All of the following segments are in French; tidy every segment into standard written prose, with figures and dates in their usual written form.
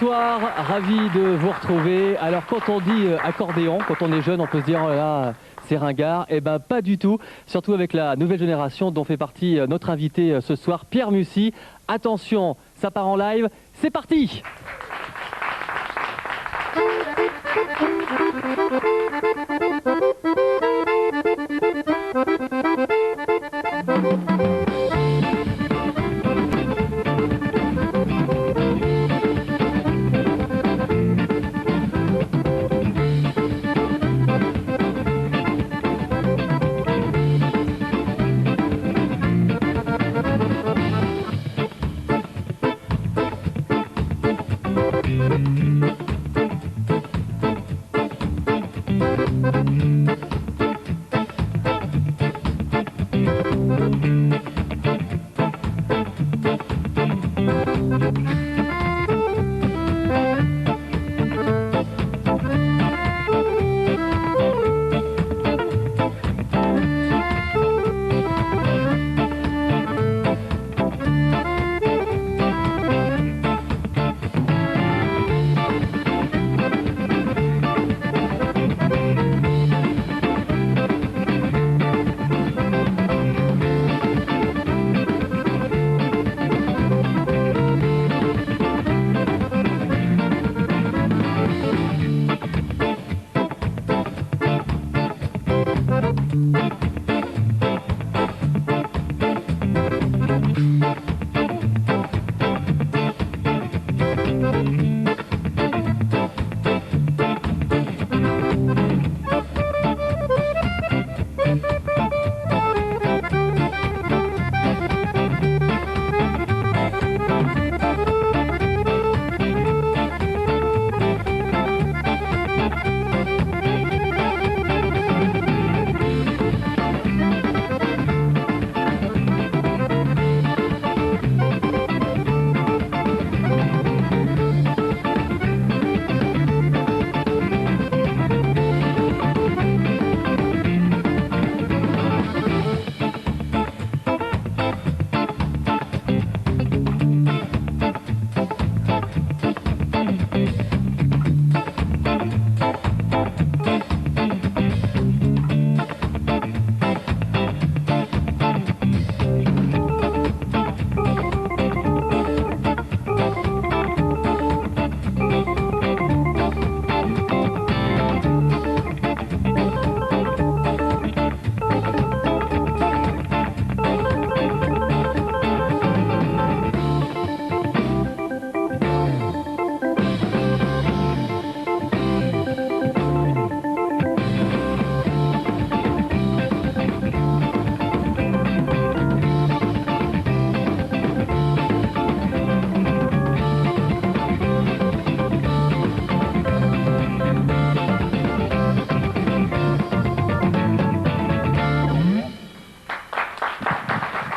Bonsoir, ravi de vous retrouver. Alors quand on dit accordéon, quand on est jeune, on peut se dire oh là, c'est ringard. Eh ben pas du tout, surtout avec la nouvelle génération dont fait partie notre invité ce soir, Pierre Mussy. Attention, ça part en live, c'est parti!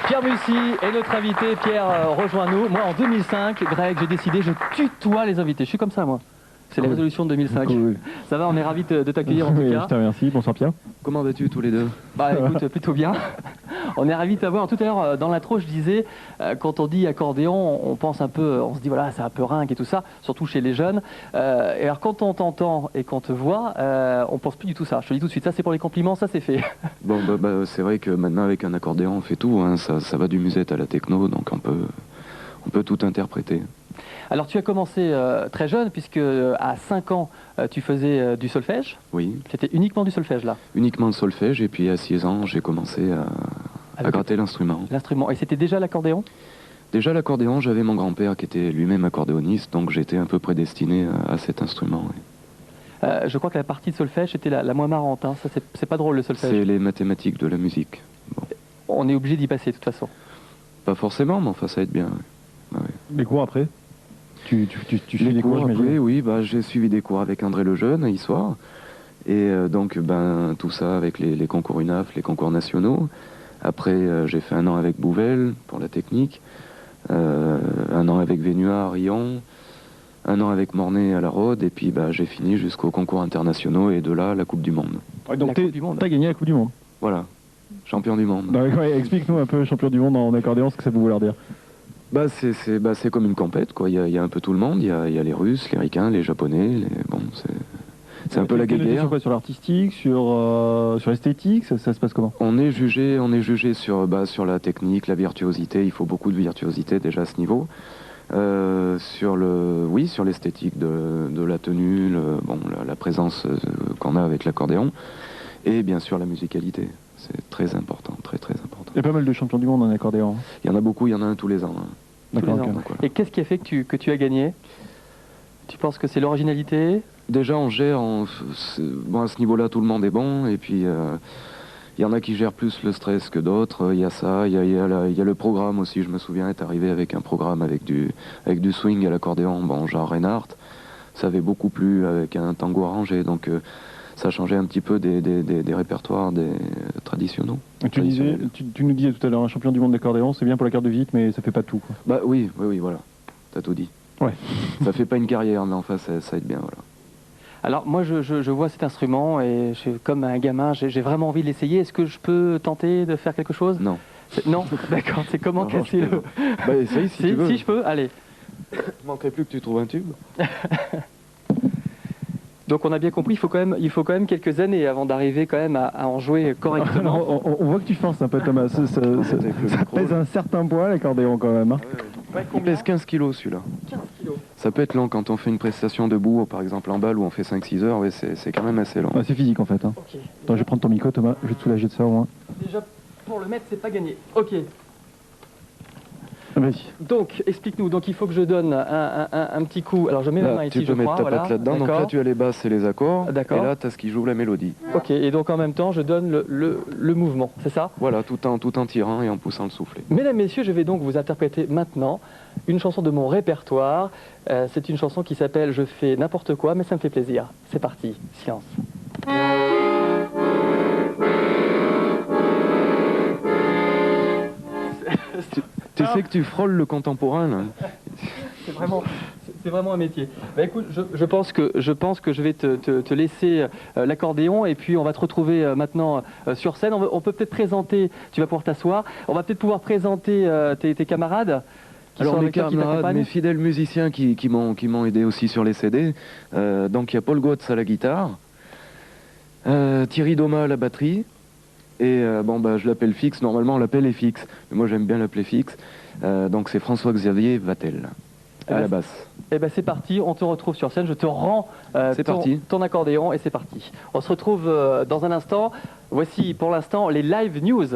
Pierre Mussy est notre invité. Pierre, rejoins-nous. Moi, en 2005, Greg, j'ai décidé, je tutoie les invités. Je suis comme ça, moi. C'est la résolution de 2005. Cool. Ça va, on est ravis de t'accueillir en tout cas. Je te remercie. Bonsoir Pierre. Comment vas-tu tous les deux? Bah écoute, plutôt bien. On est ravis de t'avoir. Tout à l'heure, dans l'intro, je disais, quand on dit accordéon, on pense un peu, on se dit voilà, c'est un peu ringue et tout ça, surtout chez les jeunes. Et alors quand on t'entend et qu'on te voit, on pense plus du tout ça. Je te dis tout de suite, ça c'est pour les compliments, ça c'est fait. Bon, c'est vrai que maintenant avec un accordéon, on fait tout. Hein. Ça va du musette à la techno, donc on peut tout interpréter. Alors tu as commencé très jeune, puisque à 5 ans, tu faisais du solfège. Oui. C'était uniquement du solfège là? Uniquement le solfège, et puis à 6 ans, j'ai commencé à gratter l'instrument. L'instrument. Et c'était déjà l'accordéon? Déjà l'accordéon, j'avais mon grand-père qui était lui-même accordéoniste, donc j'étais un peu prédestiné à cet instrument. Oui. Je crois que la partie de solfège était la moins marrante. Hein. Ça, c'est pas drôle le solfège. C'est les mathématiques de la musique. Bon. On est obligé d'y passer de toute façon. Pas forcément, mais enfin ça aide bien. Oui. Ah, oui. Les cours après? Tu suis des cours après, oui, j'ai suivi des cours avec André Lejeune à Issoire. Et donc tout ça avec les concours UNAF, les concours nationaux. Après j'ai fait 1 an avec Bouvel pour la technique, 1 an avec Vénuard à Rion, 1 an avec Mornay à la Rhôde, et puis j'ai fini jusqu'aux concours internationaux et de là la Coupe du Monde. Ouais, donc t'as gagné la Coupe du Monde? Voilà, champion du monde. Bah, ouais, explique-nous un peu champion du monde en accordéon, ce que ça peut vouloir dire. C'est comme une compète, quoi. Il y a un peu tout le monde. Il y a les Russes, les Ricains, les Japonais. Bon, c'est un peu la guéguerre. Sur quoi? Sur l'artistique, sur l'esthétique, ça se passe comment? On est jugé sur la technique, la virtuosité. Il faut beaucoup de virtuosité déjà à ce niveau. Sur l'esthétique de la tenue, la présence qu'on a avec l'accordéon, et bien sûr la musicalité. C'est très important, très très important. Il y a pas mal de champions du monde en accordéon. Il y en a beaucoup, il y en a un tous les ans. Hein. D'accord. Donc, voilà. Et qu'est-ce qui a fait que tu as gagné? Tu penses que c'est l'originalité? Déjà, on gère, à ce niveau-là, tout le monde est bon, et puis il y en a qui gèrent plus le stress que d'autres. Il y a ça, il y a le programme aussi. Je me souviens être arrivé avec un programme avec du swing à l'accordéon, genre Reinhardt. Ça avait beaucoup plu avec un tango arrangé, donc ça changeait un petit peu des répertoires traditionnels. Tu nous disais tout à l'heure, un champion du monde d'accordéon, c'est bien pour la carte de visite, mais ça fait pas tout, quoi. Bah oui, voilà. T'as tout dit. Ouais. Ça fait pas une carrière, mais enfin, ça aide bien, voilà. Alors moi je vois cet instrument et comme un gamin j'ai vraiment envie de l'essayer. Est-ce que je peux tenter de faire quelque chose? Non. Non, d'accord, c'est comment casser le... Bah essaye si tu veux. Si je peux, allez. Il manquerait plus que tu trouves un tube. Donc on a bien compris, il faut quand même quelques années avant d'arriver quand même à en jouer correctement. Alors, on voit que tu forces un peu, Thomas. Ça pèse un certain poids l'accordéon quand même. Hein. Il pèse 15 kilos celui-là. 15 kilos. Ça peut être long quand on fait une prestation debout, par exemple en balle où on fait 5-6 heures, ouais, c'est quand même assez long. C'est physique en fait. Hein. Okay. Attends, je vais prendre ton micro, Thomas, je vais te soulager de ça au moins. Déjà pour le mettre, c'est pas gagné. Ok. Vas-y. Donc, explique-nous. Donc, il faut que je donne un petit coup. Alors, je mets ma main ici, tu peux mettre ta patte là-dedans. Donc là, tu as les basses et les accords. D'accord. Et là, tu as ce qui joue la mélodie. Ok. Et donc, en même temps, je donne le mouvement. C'est ça? Voilà, tout en tirant et en poussant le soufflet. Mesdames, messieurs, je vais donc vous interpréter maintenant une chanson de mon répertoire. C'est une chanson qui s'appelle « Je fais n'importe quoi, mais ça me fait plaisir ». C'est parti. Silence. Tu sais que tu frôles le contemporain, là. C'est vraiment un métier. Bah, écoute, je pense que je vais te laisser l'accordéon et puis on va te retrouver maintenant sur scène. On peut peut-être présenter, tu vas pouvoir t'asseoir, on va peut-être pouvoir présenter tes camarades. Alors mes camarades, mes fidèles musiciens qui m'ont aidé aussi sur les CD. Donc il y a Paul Gotz à la guitare, Thierry Doma à la batterie. Et je l'appelle Fix, normalement on l'appelle FX, mais moi j'aime bien l'appeler Fix. Donc c'est François-Xavier Vatel à la basse. Et ben c'est parti, on te retrouve sur scène, je te rends ton accordéon et c'est parti. On se retrouve dans un instant. Voici pour l'instant les live news.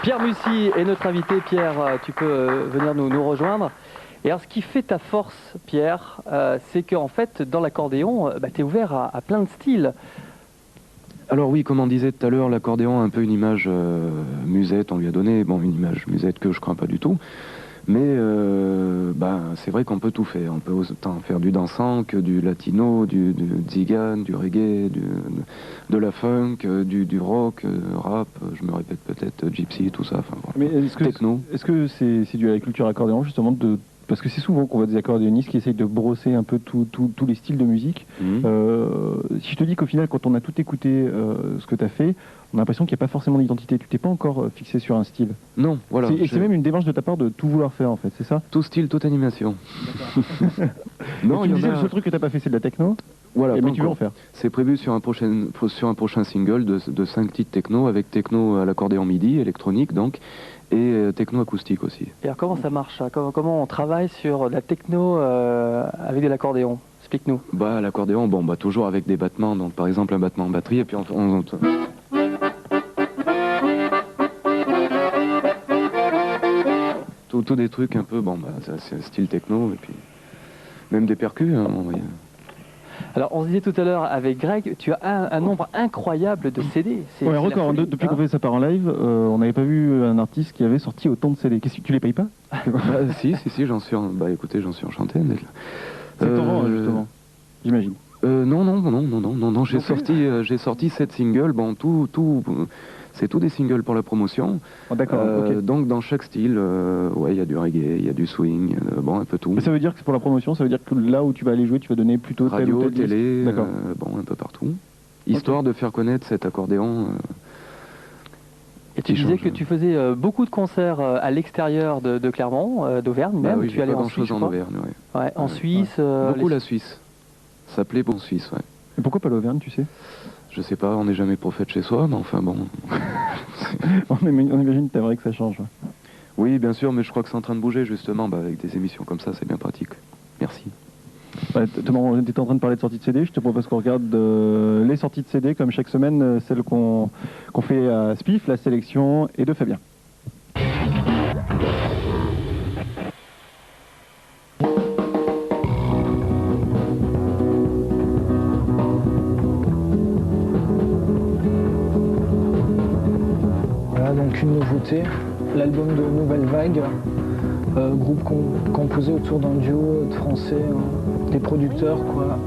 Pierre Mussy est notre invité. Pierre, tu peux venir nous rejoindre. Et alors, ce qui fait ta force, Pierre, c'est qu'en fait, dans l'accordéon, tu es ouvert à plein de styles. Alors oui, comme on disait tout à l'heure, l'accordéon a un peu une image musette, on lui a donné, bon, une image musette que je crains pas du tout, mais c'est vrai qu'on peut tout faire. On peut autant faire du dansant que du latino, du tzigane, du reggae, de la funk, du rock, rap, je me répète peut-être, gypsy, tout ça, enfin, mais techno. Est-ce que c'est dû à la culture accordéon, justement, parce que c'est souvent qu'on voit des accordéonistes qui essayent de brosser un peu tous les styles de musique. Si je te dis qu'au final, quand on a tout écouté ce que tu as fait, on a l'impression qu'il n'y a pas forcément d'identité. Tu t'es pas encore fixé sur un style. Non, voilà. Et c'est même une démarche de ta part de tout vouloir faire, en fait, c'est ça? Tout style, toute animation. Non, tu me disais, le seul truc que tu n'as pas fait, c'est de la techno. Voilà, mais tu veux en faire. C'est prévu sur un prochain single de 5 titres techno, avec techno à l'accordéon MIDI, électronique donc, et techno acoustique aussi. Et alors comment ça marche ça? Comment on travaille sur la techno avec de l'accordéon? Explique-nous. L'accordéon, toujours avec des battements, donc par exemple un battement en batterie, et puis on tout des trucs un peu, c'est un style techno, et puis même des percus, hein, Alors, on se disait tout à l'heure avec Greg, tu as un nombre incroyable de CD. Ouais, la record. folie, Depuis hein. qu'on fait ça par en live, on n'avait pas vu un artiste qui avait sorti autant de CD. Qu'est-ce que tu les payes pas? Si, j'en suis, écoutez, j'en suis enchanté d'être là. C'est ton rang, justement, j'imagine. Non, j'ai sorti 7 singles, bon, c'est tout des singles pour la promotion. Oh, d'accord, ok. Donc dans chaque style, ouais, il y a du reggae, il y a du swing, bon, un peu tout. Mais ça veut dire que c'est pour la promotion, ça veut dire que là où tu vas aller jouer, tu vas donner plutôt tel ou Radio, tel télé, disque. D'accord. bon, un peu partout. Histoire de faire connaître cet accordéon. Et tu disais que tu faisais beaucoup de concerts à l'extérieur de Clermont, d'Auvergne même. Oui, Tu allais pas en grand Suisse, chose en Auvergne, ouais. Ouais, en Suisse. Beaucoup la Suisse. Ça plaît pour Suisse, ouais. Et pourquoi pas l'Auvergne, tu sais? Je sais pas, on n'est jamais prophète chez soi, mais enfin bon. On imagine que t'aimerais que ça change. Oui, bien sûr, mais je crois que c'est en train de bouger justement, avec des émissions comme ça, c'est bien pratique. Merci. Ouais, tu étais en train de parler de sorties de CD, je te propose qu'on regarde les sorties de CD comme chaque semaine, celles qu'on fait à Spiff, la sélection et de Fabien. Voilà donc une nouveauté, l'album de Nouvelle Vague, groupe composé autour d'un duo de Français, des producteurs quoi,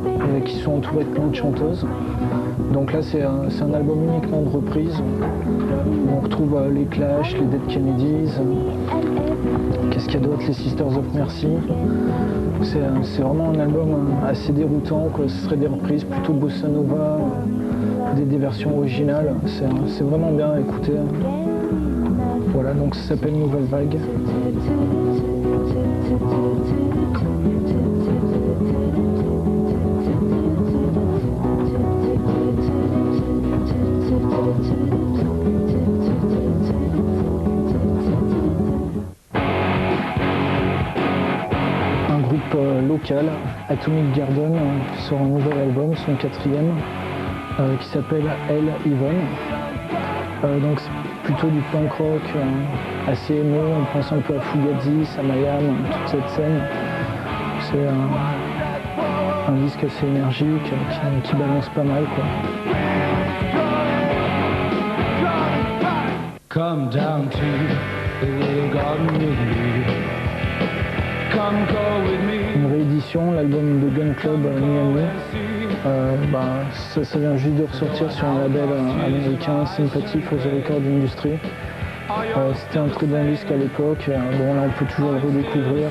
qui sont entourés de plein de chanteuses. Donc là c'est un album uniquement de reprises, où on retrouve les Clash, les Dead Kennedys, qu'est-ce qu'il y a d'autre, les Sisters of Mercy. C'est vraiment un album assez déroutant, quoi. Ce serait des reprises plutôt bossa nova, des versions originales, c'est vraiment bien à écouter. Voilà, donc ça s'appelle Nouvelle Vague. Un groupe local, Atomic Garden, sort un nouvel album, son 4e, qui s'appelle Elle Yvonne. Donc c'est plutôt du punk rock assez émo, on pense un peu à Fugazi, Samayam, toute cette scène. C'est un disque assez énergique qui balance pas mal quoi. Come down to the little garden with me. Come go with me. Une réédition, l'album de Gun Club Miami. Ça vient juste de ressortir sur un label américain, Sympathy for the Record Industry. C'était un très bon disque à l'époque. Bon, là, on peut toujours le redécouvrir.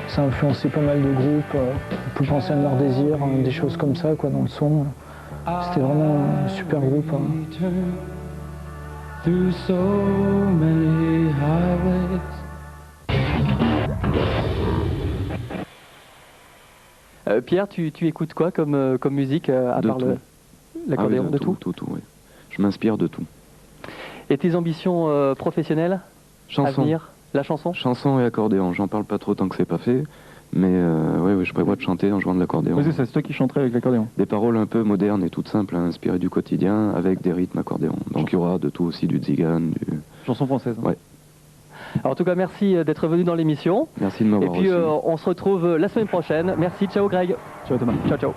Ça a influencé pas mal de groupes. On peut penser à Noir Désir, des choses comme ça, quoi, dans le son. C'était vraiment un super groupe. Through so many highways. Pierre, tu écoutes quoi comme musique à De part tout. l'accordéon, Ah oui, de tout? Tout, oui. Je m'inspire de tout. Et tes ambitions professionnelles à Chanson. venir? La chanson? Chanson et accordéon, j'en parle pas trop tant que c'est pas fait, mais oui, je prévois de chanter en jouant de l'accordéon. Oui, c'est toi qui chanterais avec l'accordéon. Des paroles un peu modernes et toutes simples, inspirées du quotidien, avec des rythmes accordéon. Donc il y aura de tout aussi, du tzigane, du... Chanson française. Hein. Ouais. Alors, en tout cas, merci d'être venu dans l'émission. Merci de Et m'avoir puis, reçu. on se retrouve la semaine prochaine. Merci, ciao Greg. Ciao Thomas. Ciao, ciao.